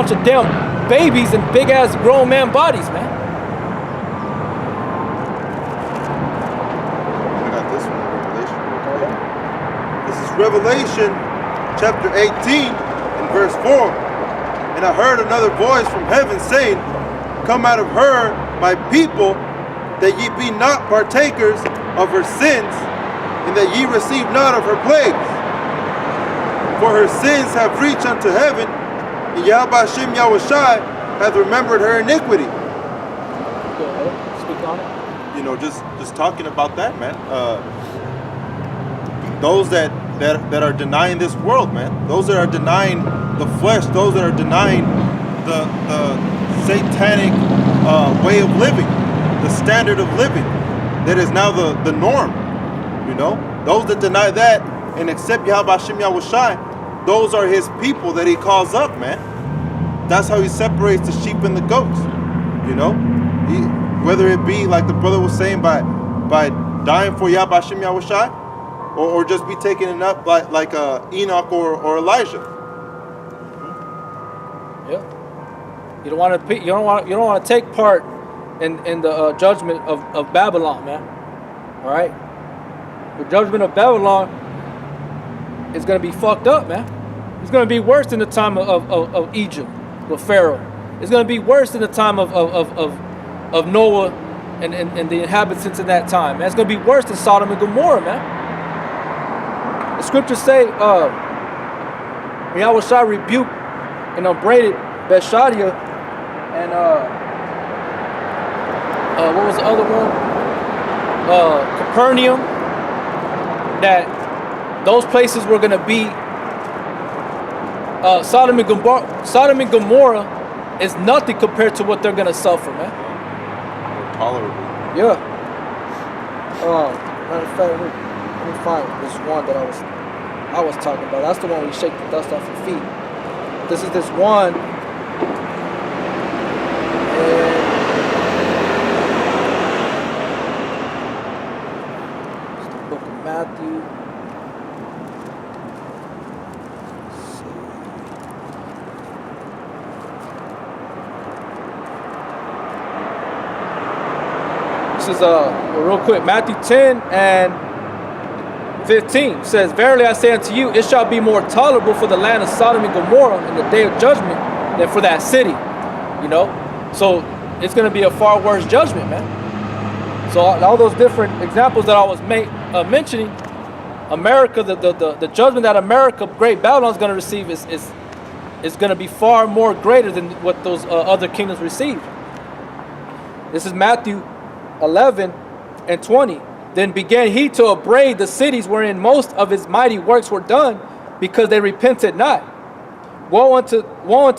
bunch of damn babies and big ass grown man bodies, man. I got this one, Revelation. This is Revelation chapter 18 and verse 4. And I heard another voice from heaven saying, come out of her, my people, that ye be not partakers of her sins, and that ye receive not of her plagues. For her sins have reached unto heaven, and Yahweh Hashem Yahushai hath remembered her iniquity. Go ahead, speak on it. You know, just talking about that, man. Those that are denying this world, man. Those that are denying the flesh. Those that are denying the satanic way of living, the standard of living that is now the norm. You know, those that deny that and accept Yahweh Hashem Yahushai, those are his people that he calls up, man. That's how he separates the sheep and the goats. You know, whether it be like the brother was saying by dying for Yahweh Hashem Yahushai, or just be taken up like Enoch or Elijah. Yeah. You don't want to take part in the judgment of Babylon, man. All right. The judgment of Babylon is going to be fucked up, man. It's going to be worse than the time of Egypt with Pharaoh. It's going to be worse than the time of Noah and the inhabitants in that time, man. It's going to be worse than Sodom and Gomorrah, man. The scriptures say, Yahushua rebuked and upbraided Bethsaida and what was the other one? Capernaum. That those places were going to be Sodom and Gomorrah is nothing compared to what they're going to suffer, man. More tolerable. Yeah. Matter of fact, let me find this one that I was talking about. That's the one where you shake the dust off your feet. This is this one. And it's the book of Matthew. This is real quick. Matthew 10 and 15 says, verily I say unto you, it shall be more tolerable for the land of Sodom and Gomorrah in the day of judgment than for that city. You know, so it's going to be a far worse judgment, man. So all those different examples that I was mentioning, America, the judgment that America, Great Babylon, is going to receive is going to be far more greater than what those other kingdoms received. This is Matthew 11 and 20. Then began he to upbraid the cities wherein most of his mighty works were done, because they repented not. Woe unto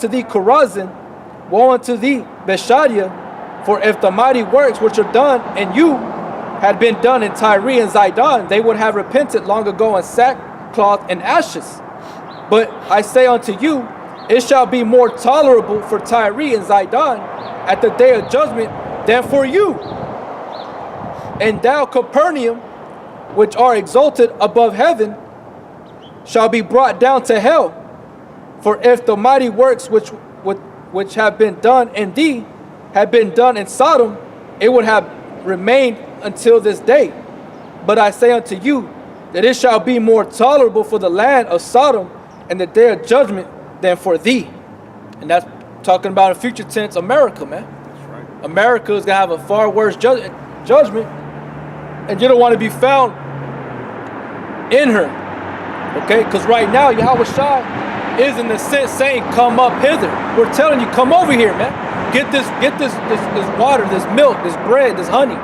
thee, Chorazin! Woe unto thee, Bethsaida! For if the mighty works which are done in you had been done in Tyre and Zidon, they would have repented long ago in sackcloth and ashes. But I say unto you, it shall be more tolerable for Tyre and Zidon at the day of judgment than for you. And thou, Capernaum, which are exalted above heaven, shall be brought down to hell. For if the mighty works which have been done in thee had been done in Sodom, it would have remained until this day. But I say unto you, that it shall be more tolerable for the land of Sodom in the day of judgment than for thee. And that's talking about in future tense America, man. That's right. America is going to have a far worse judgment. And you don't want to be found in her. Okay? Because right now, Yahushua is in the sense saying, come up hither. We're telling you, come over here, man. Get this water, this milk, this bread, this honey.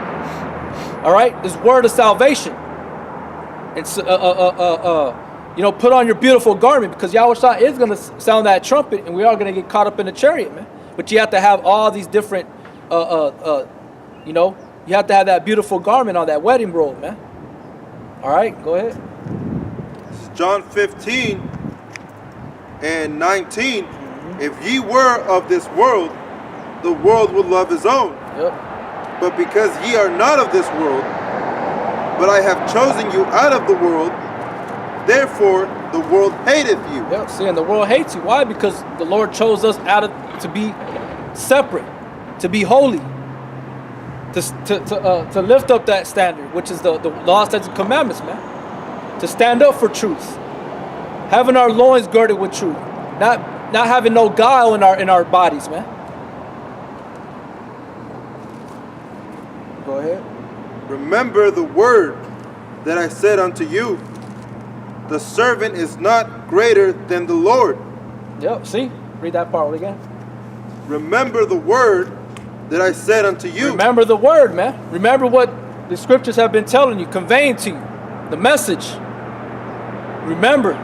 All right? This word of salvation. And put on your beautiful garment, because Yahushua is going to sound that trumpet, and we are going to get caught up in the chariot, man. But you have to have all these different, you have to have that beautiful garment on, that wedding robe, man. All right, go ahead. This is John 15 and 19. If ye were of this world, the world would love his own. Yep. But because ye are not of this world, but I have chosen you out of the world, therefore the world hateth you. Yeah, see, and the world hates you. Why? Because the Lord chose us to be separate, to be holy, to lift up that standard, which is the law, statutes, and commandments, man. To stand up for truth, having our loins girded with truth, not having no guile in our bodies, man. Go ahead. Remember the word that I said unto you, the servant is not greater than the Lord. Yep, see? Read that part again. Remember the word that I said unto you. Remember the word, man. Remember what the scriptures have been telling you, conveying to you. The message. Remember.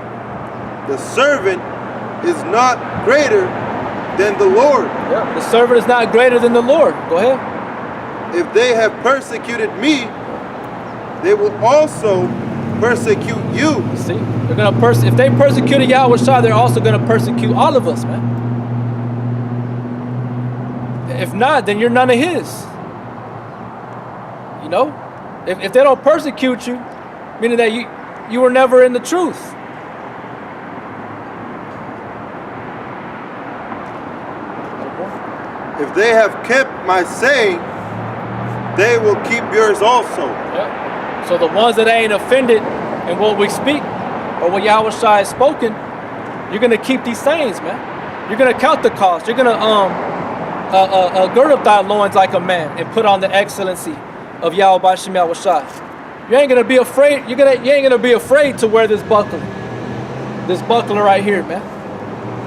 The servant is not greater than the Lord. Yep, the servant is not greater than the Lord. Go ahead. If they have persecuted me, they will also persecute you. See, they're gonna if they persecuted Yahweh Shai, they're also gonna persecute all of us, man. If not, then you're none of his. You know, if they don't persecute you, meaning that you were never in the truth. If they have kept my saying, they will keep yours also. Yep. So the ones that ain't offended in what we speak or what Yahweh Shai has spoken, you're gonna keep these sayings, man. You're gonna count the cost. You're gonna gird up thy loins like a man and put on the excellency of Yahweh B'Shem Yahweh Shai. You ain't gonna be afraid. You ain't gonna be afraid to wear this buckler right here, man.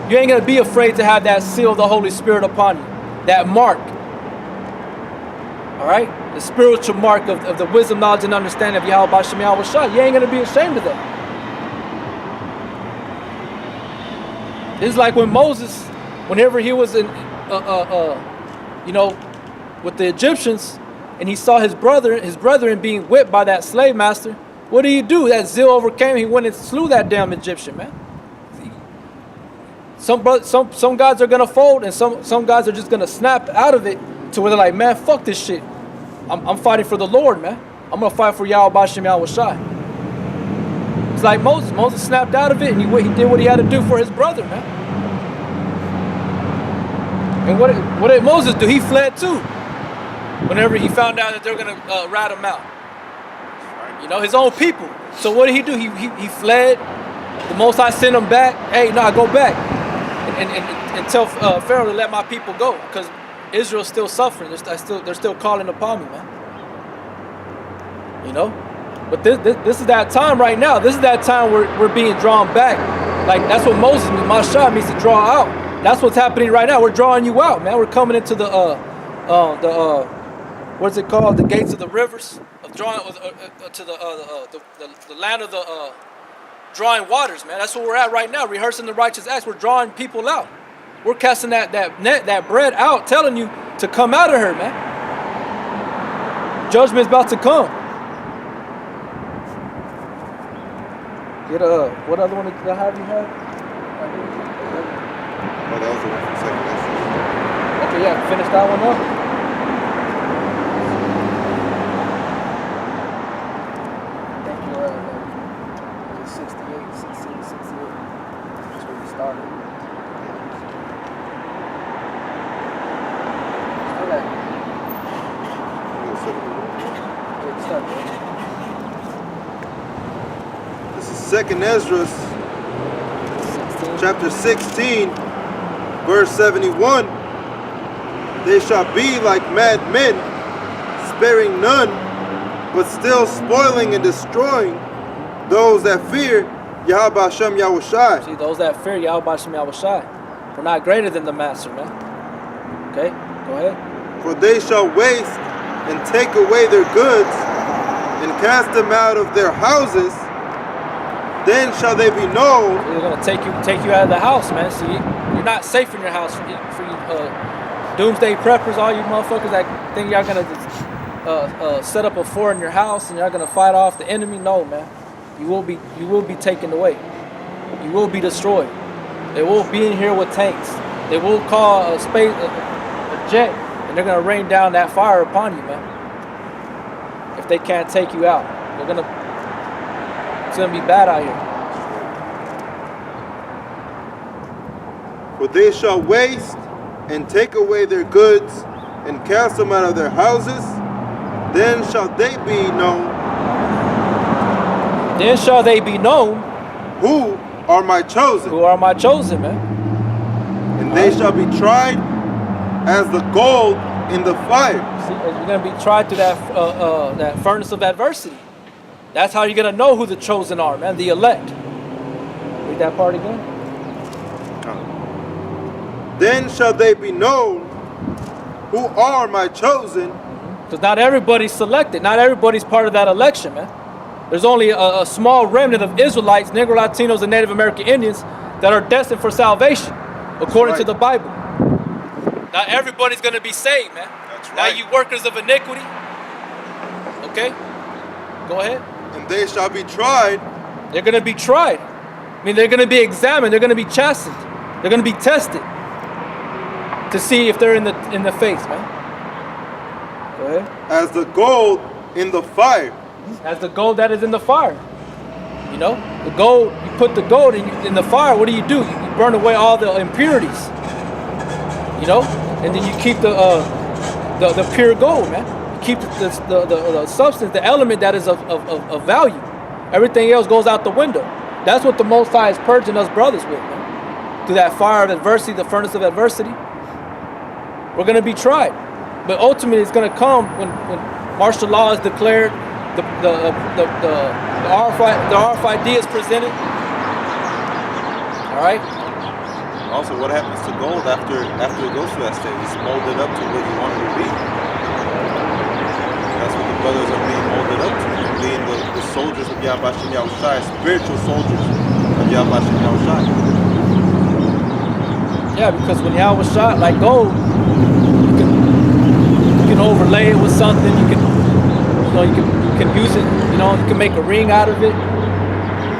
You ain't gonna be afraid to have that seal of the Holy Spirit upon you, that mark. All right, the spiritual mark of the wisdom, knowledge, and understanding of Yahweh B'Shem Yahweh Shai. You ain't gonna be ashamed of that. It's like when Moses, whenever he was in, with the Egyptians, and he saw his brethren being whipped by that slave master. What did he do? That zeal overcame him. He went and slew that damn Egyptian, man. Some gods are gonna fold, and some gods are just gonna snap out of it to where they're like, man, fuck this shit. I'm fighting for the Lord, man. I'm gonna fight for Yahweh B'Shem Yahweh Shai. It's like Moses. Moses snapped out of it, and he did what he had to do for his brother, man. And what did Moses do? He fled too. Whenever he found out that they're gonna rat him out, you know, his own people. So what did he do? He fled. The Most High sent him back. Hey, nah, go back and tell Pharaoh to let my people go, because Israel's still suffering. They're still calling upon me, man. You know, but this is that time right now. This is that time where we're being drawn back. Like that's what Moses means. Mashah means to draw out. That's what's happening right now. We're drawing you out, man. We're coming into the what's it called? The gates of the rivers of drawing to the land of the drawing waters, man. That's where we're at right now, rehearsing the righteous acts. We're drawing people out. We're casting that net, that bread out, telling you to come out of her, man. Judgment's about to come. Get what other one did I have you have? Oh, that was the one from second lesson. Okay, yeah, finish that one up. Thank you, 68, 68. That's where we started. This is Second Ezra, chapter 16, verse 71. They shall be like mad men, sparing none, but still spoiling and destroying those that fear Yahweh B'Shem Yahweh Shai. See, those that fear Yahweh B'Shem Yahweh Shai. We're not greater than the master, man. Okay, go ahead. For they shall waste and take away their goods and cast them out of their houses. Then shall they be known. They're gonna take you out of the house, man. See, you're not safe in your house for you doomsday preppers, all you motherfuckers that think y'all gonna set up a fort in your house and y'all gonna fight off the enemy. No, man. You will be taken away. You will be destroyed. They will be in here with tanks. They will call a jet, and they're gonna rain down that fire upon you, man. If they can't take you out, it's gonna be bad out here. but they shall waste and take away their goods and cast them out of their houses. Then shall they be known. Then shall they be known. Who are my chosen? Who are my chosen, man? And they shall be tried as the gold in the fire. See, you're gonna be tried to that furnace of adversity. That's how you're gonna know who the chosen are, man. The elect. Read that part again. Then shall they be known who are my chosen. Because not everybody's selected. Not everybody's part of that election, man. There's only a small remnant of Israelites, Negro Latinos, and Native American Indians that are destined for salvation, according to the Bible. Not everybody's going to be saved, man. That's right. Now you workers of iniquity. Okay? Go ahead. And they shall be tried. They're going to be tried. I mean, they're going to be examined. They're going to be chastened. They're going to be tested to see if they're in the faith, man. Go ahead. As the gold in the fire. As the gold that is in the fire. You know, the gold, you put the gold in the fire, what do? You burn away all the impurities. You know, and then you keep the pure gold, man. You keep the substance, the element that is of value. Everything else goes out the window. That's what the Most High is purging us brothers with, man. Through that fire of adversity, the furnace of adversity. We're going to be tried. But ultimately it's going to come when martial law is declared, the RFID is presented. All right. Also, what happens to gold after it goes to that stage? It's molded up to what you want it to be. That's what the brothers are being molded up to, being the soldiers of Yahweh Shem Yahushai, spiritual soldiers of Yahweh Shem Yahushai. Yeah, because when Yahweh shot like gold, you can overlay it with something. You can use it. You know, you can make a ring out of it.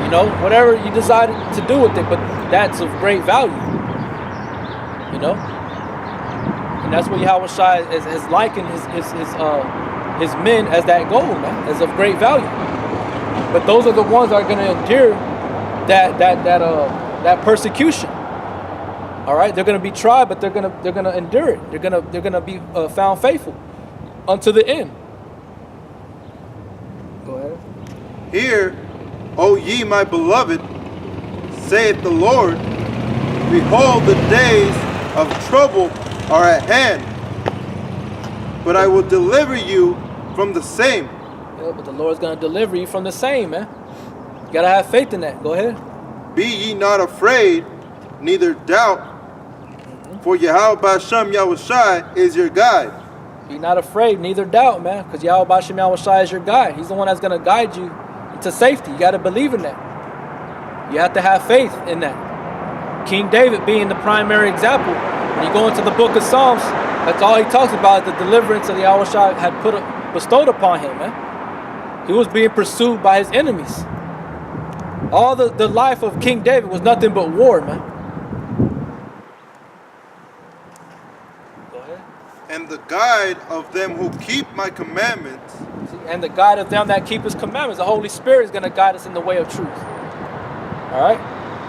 You know, whatever you decide to do with it, but that's of great value. You know, and that's what Yahweh Shai has likened his men as that gold, man, as of great value. But those are the ones that are going to endure that persecution. All right, they're going to be tried, but they're going to endure it. They're going to be found faithful unto the end. Go ahead. Hear, O ye my beloved, saith the Lord, behold, the days of trouble are at hand, but I will deliver you from the same. Yeah, but the Lord's going to deliver you from the same, man. You got to have faith in that. Go ahead. Be ye not afraid, neither doubt, for Yahweh B'Shem Yahushai is your guide. Be not afraid, neither doubt, man, because Yahweh B'Shem Yahushai is your guide. He's the one that's going to guide you into safety. You got to believe in that. You have to have faith in that. King David being the primary example. When you go into the book of Psalms, that's all he talks about, the deliverance that Yahweh Shai had bestowed upon him, man. He was being pursued by his enemies. All the life of King David was nothing but war, man. Go ahead. And the guide of them who keep my commandments. And the guide of them that keep his commandments. The Holy Spirit is going to guide us in the way of truth. All right?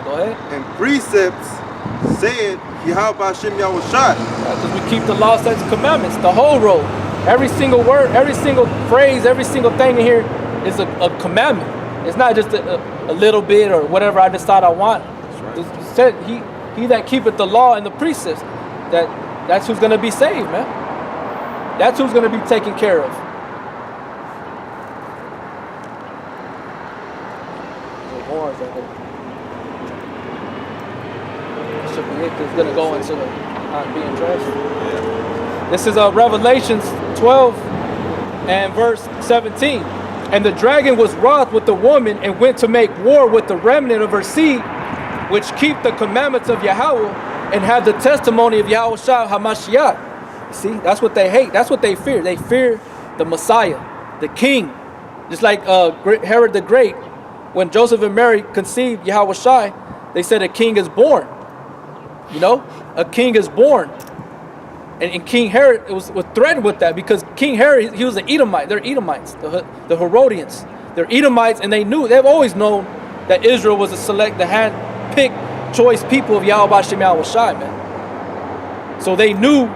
Go ahead. And precepts, said Yahweh B'Shem Yahushai. Because we keep the law, statutes, commandments, the whole road. Every single word, every single phrase, every single thing in here is a commandment. It's not just a little bit or whatever I decide I want. That's right. It said he that keepeth the law and the precepts, that's who's going to be saved, man. That's who's going to be taken care of. Should be it. It's going to go into the being dressed. Yeah. This is Revelations 12 and verse 17. And the dragon was wroth with the woman and went to make war with the remnant of her seed, which keep the commandments of Yahweh and have the testimony of Yahweh Shai HaMashiach. See, that's what they hate. That's what they fear. They fear the Messiah, the King. Just like Herod the Great, when Joseph and Mary conceived Yahweh Shai, they said a king is born. You know, a king is born. And King Herod was threatened with that because King Herod, he was an Edomite. They're Edomites, the Herodians. They're Edomites, and they've always known that Israel was the hand-picked choice people of Yahweh Shem Yahweh Shai, man. So he knew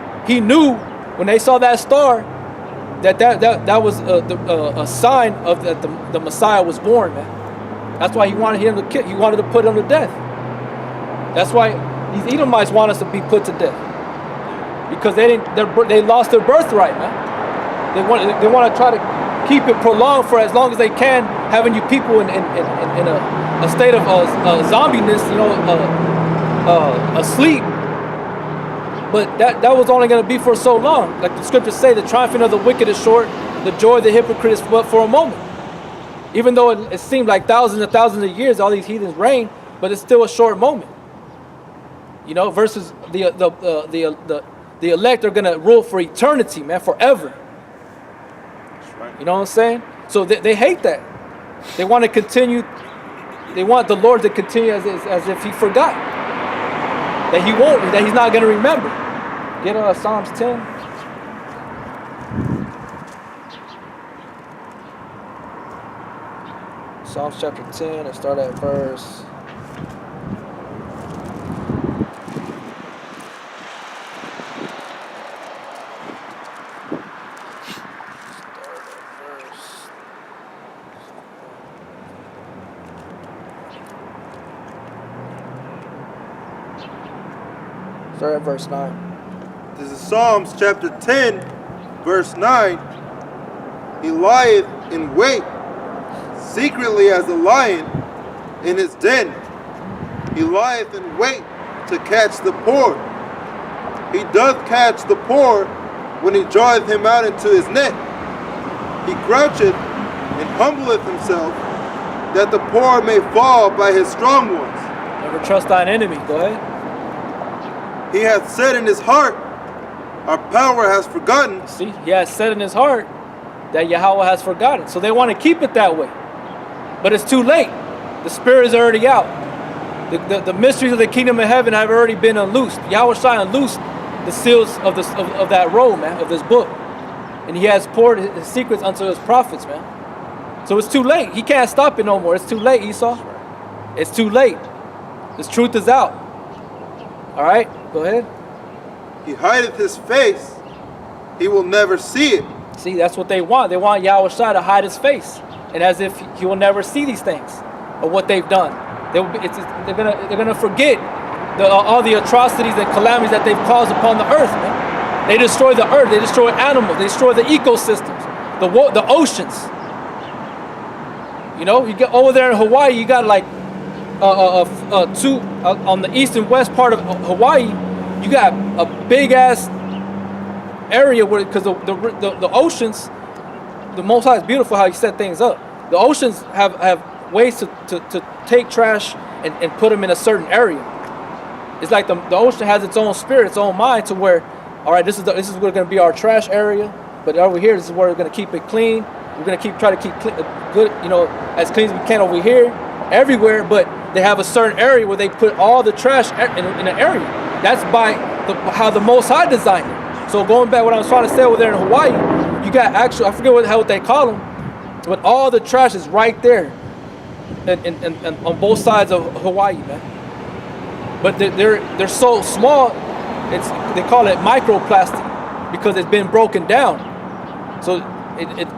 when they saw that star, that was a sign of that the Messiah was born, man. That's why he wanted him to kill. He wanted to put him to death. That's why these Edomites want us to be put to death, because they lost their birthright, man. They want to try to keep it prolonged for as long as they can, having you people in a state of zombiness, asleep. But that was only going to be for so long. Like the scriptures say, the triumphing of the wicked is short, the joy of the hypocrite is but for a moment. Even though it seemed like thousands and thousands of years all these heathens reign, but it's still a short moment. Versus the elect are going to rule for eternity, man, forever. That's right. You know what I'm saying? So they hate that. They want to continue. They want the Lord to continue as if he forgot. That he won't, that he's not going to remember. Get Psalms 10. Psalms chapter 10 and start at verse. Start at verse 9. This is Psalms chapter 10, verse 9. He lieth in wait, secretly as a lion in his den. He lieth in wait to catch the poor. He doth catch the poor when he draweth him out into his net. He croucheth and humbleth himself, that the poor may fall by his strong ones. Never trust thine enemy. Go ahead. He hath said in his heart, our power has forgotten. See, he has said in his heart that Yahweh has forgotten. So they want to keep it that way. But it's too late. The spirit is already out. The mysteries of the kingdom of heaven have already been unloosed. Yahweh Shai unloosed the seals of that roll, man, of this book. And he has poured his secrets unto his prophets, man. So it's too late. He can't stop it no more. It's too late, Esau. It's too late. This truth is out. All right, go ahead. He hideth his face. He will never see it. See, that's what they want. They want Yahweh Shai to hide his face, and as if he will never see these things or what they've done. They're gonna forget all the atrocities and calamities that they've caused upon the earth, man. They destroy the earth. They destroy animals. They destroy the ecosystems, the oceans. You get over there in Hawaii. You got like on the east and west part of Hawaii. You got a big ass area where, because the oceans, the Most High is beautiful how he set things up. The oceans have ways to take trash and put them in a certain area. It's like the ocean has its own spirit, its own mind, to where, all right, this is what's going to be our trash area, but over here, this is where we're going to keep it clean. We're going to try to keep good, as clean as we can over here, everywhere. But they have a certain area where they put all the trash in an area. That's by how the Most High designed it. So going back, what I was trying to say over there in Hawaii, you got I forget what they call them, but all the trash is right there, and on both sides of Hawaii, man. But they're so small, they call it microplastic because it's been broken down. So it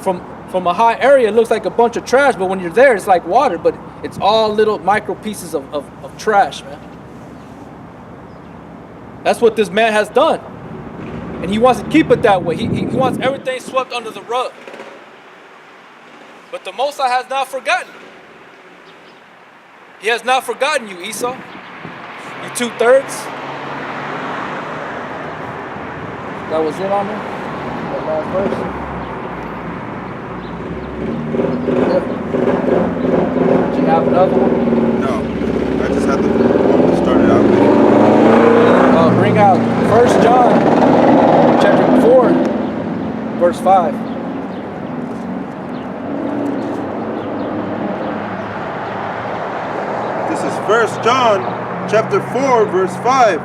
from a high area, it looks like a bunch of trash, but when you're there, it's like water, but it's all little micro pieces of trash, man. That's what this man has done. And he wants to keep it that way. He wants everything swept under the rug. But the Most High has not forgotten. He has not forgotten you, Esau. You 2/3. That was it on there? That last verse? Did you have another one? No, I just had to start it out. Bring out 1 John chapter 4, verse 5. This is 1 John chapter 4, verse 5.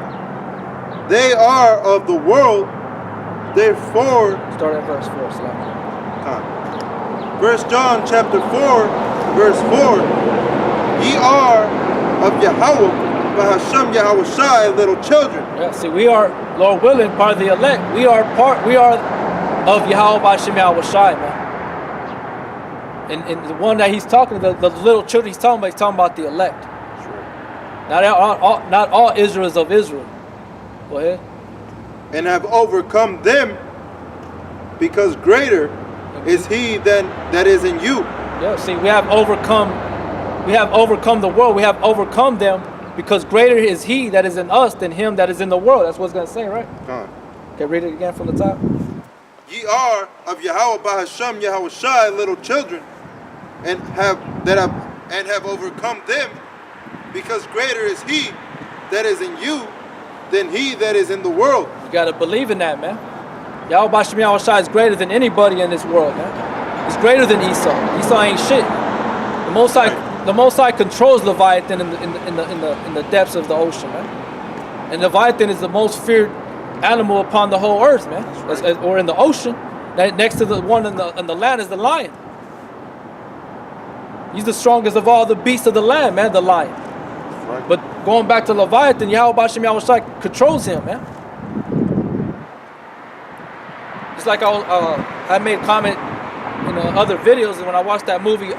They are of the world, therefore... Start at verse 4, Slack. 1 John chapter 4, verse 4. Ye are of Yahweh, Bahasham Yahweh Shai, little children. Yeah, see, we are, Lord willing, part of the elect. We are of Yahweh B'Hashem Yahweh Shai, man. And the one that he's talking to, the little children he's talking about the elect. Not all Israel is of Israel. Go ahead. And have overcome them, because greater is he that is in you. Yeah, see, we have overcome the world. We have overcome them because greater is he that is in us than him that is in the world. That's what it's going to say, right? Okay, read it again from the top. Ye are of Yahweh Bahasham Yahweh Shai, little children, and have overcome them, because greater is he that is in you than he that is in the world. You got to believe in that, man. Yahweh B'Hashem Yahweh Shai is greater than anybody in this world, man. He's greater than Esau. Esau ain't shit. The Most High controls Leviathan in the depths of the ocean, man. And Leviathan is the most feared animal upon the whole earth, man. Or in the ocean. Next to the one in the land is the lion. He's the strongest of all the beasts of the land, man, the lion. Right. But going back to Leviathan, Yahweh B'Hashem Yahweh Shai controls him, man. It's like I made a comment in other videos, and when I watched that movie